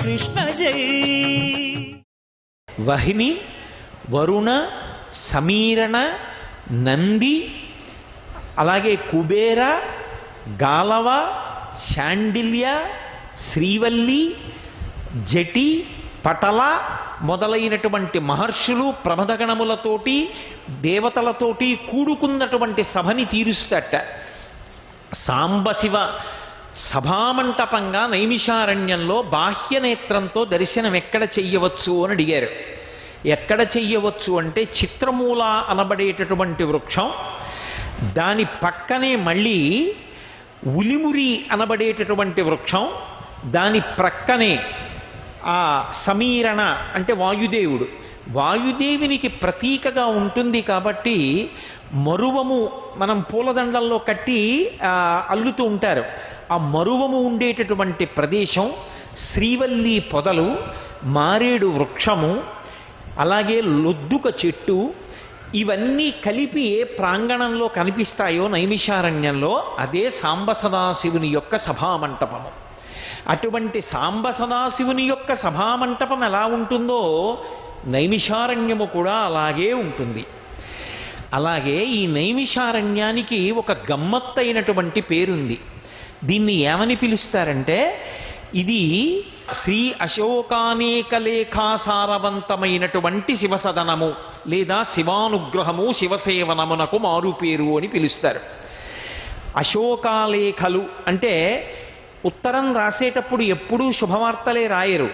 కృష్ణ జై. వహిని, వరుణ, సమీరణ, నంది, అలాగే కుబేర, గాలవ, శాండిల్య, శ్రీవల్లి, జటి, పటల మొదలైనటువంటి మహర్షులు ప్రమదగణములతోటి దేవతలతోటి కూడుకున్నటువంటి సభని తీరుస్తట. సాంబశివ సభామంటపంగా నైమిషారణ్యంలో బాహ్యనేత్రంతో దర్శనం ఎక్కడ చెయ్యవచ్చు అని అడిగారు. ఎక్కడ చెయ్యవచ్చు అంటే చిత్రమూల అనబడేటటువంటి వృక్షం, దాని పక్కనే మళ్ళీ ఉలిమురి అనబడేటటువంటి వృక్షం, దాని ప్రక్కనే ఆ సమీరణ అంటే వాయుదేవుడు, వాయుదేవునికి ప్రతీకగా ఉంటుంది కాబట్టి మరువము మనం పూలదండల్లో కట్టి అల్లుతూ ఉంటారు. ఆ మరువము ఉండేటటువంటి ప్రదేశం, శ్రీవల్లి పొదలు, మారేడు వృక్షము, అలాగే లొద్దుక చెట్టు, ఇవన్నీ కలిపి ఏ ప్రాంగణంలో కనిపిస్తాయో నైమిషారణ్యంలో అదే సాంబ సదాశివుని యొక్క సభామంటపము. అటువంటి సాంబ సదాశివుని యొక్క సభామంటపం ఎలా ఉంటుందో నైమిషారణ్యము కూడా అలాగే ఉంటుంది. అలాగే ఈ నైమిషారణ్యానికి ఒక గమ్మత్తైనటువంటి పేరుంది. దీన్ని ఏమని పిలుస్తారంటే, ఇది శ్రీ అశోకానేకలేఖాసారవంతమైనటువంటి శివసదనము లేదా శివానుగ్రహము శివసేవనమునకు మారుపేరు అని పిలుస్తారు. అశోకాలేఖలు అంటే ఉత్తరం రాసేటప్పుడు ఎప్పుడూ శుభవార్తలే రాయరు.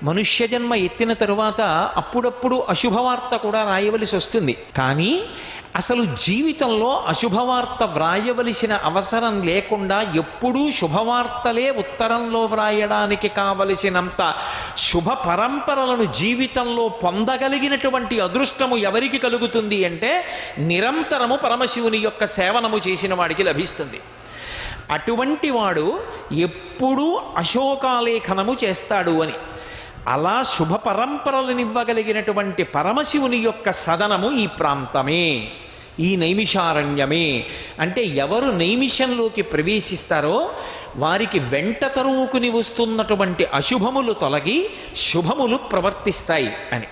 మనుష్య జన్మ ఎత్తిన తరువాత అప్పుడప్పుడు అశుభవార్త కూడా రాయవలసి వస్తుంది. కానీ అసలు జీవితంలో అశుభవార్త వ్రాయవలసిన అవసరం లేకుండా ఎప్పుడూ శుభవార్తలే ఉత్తరంలో వ్రాయడానికి కావలసినంత శుభ పరంపరలను జీవితంలో పొందగలిగినటువంటి అదృష్టము ఎవరికి కలుగుతుంది అంటే నిరంతరము పరమశివుని యొక్క సేవనము చేసిన వాడికి లభిస్తుంది. అటువంటి వాడు ఎప్పుడూ అశోకాలేఖనము చేస్తాడు అని. అలా శుభ పరంపరలనివ్వగలిగినటువంటి పరమశివుని యొక్క సదనము ఈ ప్రాంతమే, ఈ నైమిషారణ్యమే. అంటే ఎవరు నైమిషంలోకి ప్రవేశిస్తారో వారికి వెంట తరువుకుని వస్తున్నటువంటి అశుభములు తొలగి శుభములు ప్రవర్తిస్తాయి అని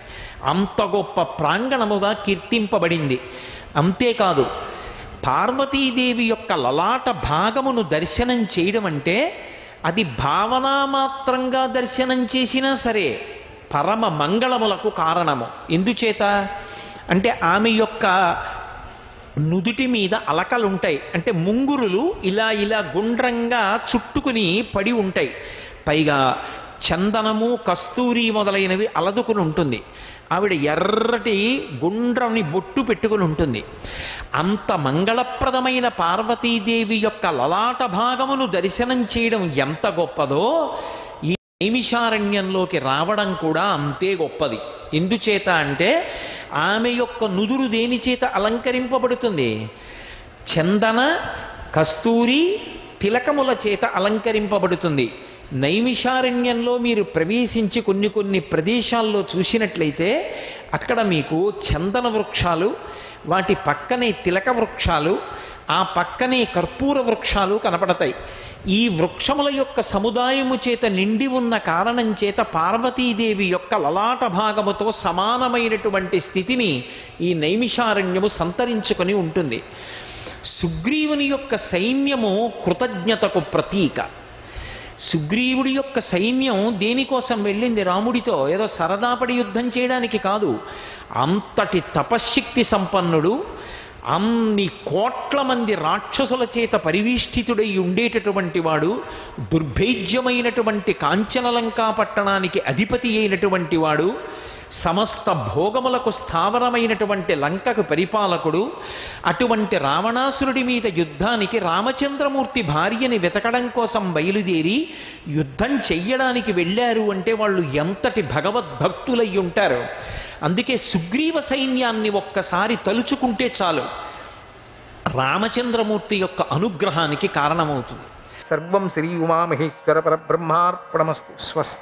అంత గొప్ప ప్రాంగణముగా కీర్తింపబడింది. అంతేకాదు, పార్వతీదేవి యొక్క లలాట భాగమును దర్శనం చేయడం అంటే అది భావనామాత్రంగా దర్శనం చేసినా సరే పరమ మంగళములకు కారణము. ఎందుచేత అంటే ఆమె యొక్క నుదుటి మీద అలకలుంటాయి, అంటే ముంగురులు ఇలా ఇలా గుండ్రంగా చుట్టుకుని పడి ఉంటాయి. పైగా చందనము, కస్తూరి మొదలైనవి అలదుకుని ఉంటుంది. ఆవిడ ఎర్రటి గుండ్రని బొట్టు పెట్టుకుని ఉంటుంది. అంత మంగళప్రదమైన పార్వతీదేవి యొక్క లలాట భాగమును దర్శనం చేయడం ఎంత గొప్పదో ఈ నైమిషారణ్యంలోకి రావడం కూడా అంతే గొప్పది. ఎందుచేత అంటే ఆమె యొక్క నుదురు దేని చేత అలంకరింపబడుతుంది? చందన, కస్తూరి, తిలకముల చేత అలంకరింపబడుతుంది. నైమిషారణ్యంలో మీరు ప్రవేశించి కొన్ని ప్రదేశాల్లో చూసినట్లయితే అక్కడ మీకు చందన వృక్షాలు, వాటి పక్కనే తిలక వృక్షాలు, ఆ పక్కనే కర్పూర వృక్షాలు కనపడతాయి. ఈ వృక్షముల యొక్క సముదాయము చేత నిండి ఉన్న కారణం చేత పార్వతీదేవి యొక్క లలాట భాగముతో సమానమైనటువంటి స్థితిని ఈ నైమిషారణ్యము సంతరించుకొని ఉంటుంది. సుగ్రీవుని యొక్క సైన్యము కృతజ్ఞతకు ప్రతీక. సుగ్రీవుడి యొక్క సైన్యం దేనికోసం వెళ్ళింది? రాముడితో ఏదో సరదాపడి యుద్ధం చేయడానికి కాదు. అంతటి తపశ్శక్తి సంపన్నుడు, అన్ని కోట్ల మంది రాక్షసుల చేత పరివేష్టితుడై ఉండేటటువంటి వాడు, దుర్భేద్యమైనటువంటి కాంచనలంకా పట్టణానికి అధిపతి అయినటువంటి వాడు, సమస్త భోగములకు స్థావరమైనటువంటి లంకకు పరిపాలకుడు. అటువంటి రావణాసురుడి మీద యుద్ధానికి రామచంద్రమూర్తి భార్యని వెతకడం కోసం బయలుదేరి యుద్ధం చెయ్యడానికి వెళ్ళారు అంటే వాళ్ళు ఎంతటి భగవద్భక్తులై ఉంటారు. అందుకే సుగ్రీవ సైన్యాన్ని ఒక్కసారి తలుచుకుంటే చాలు రామచంద్రమూర్తి యొక్క అనుగ్రహానికి కారణమవుతుంది. సర్వం శ్రీ ఉమామహేశ్వర పరబ్రహ్మార్పణమస్తు. స్వస్తి.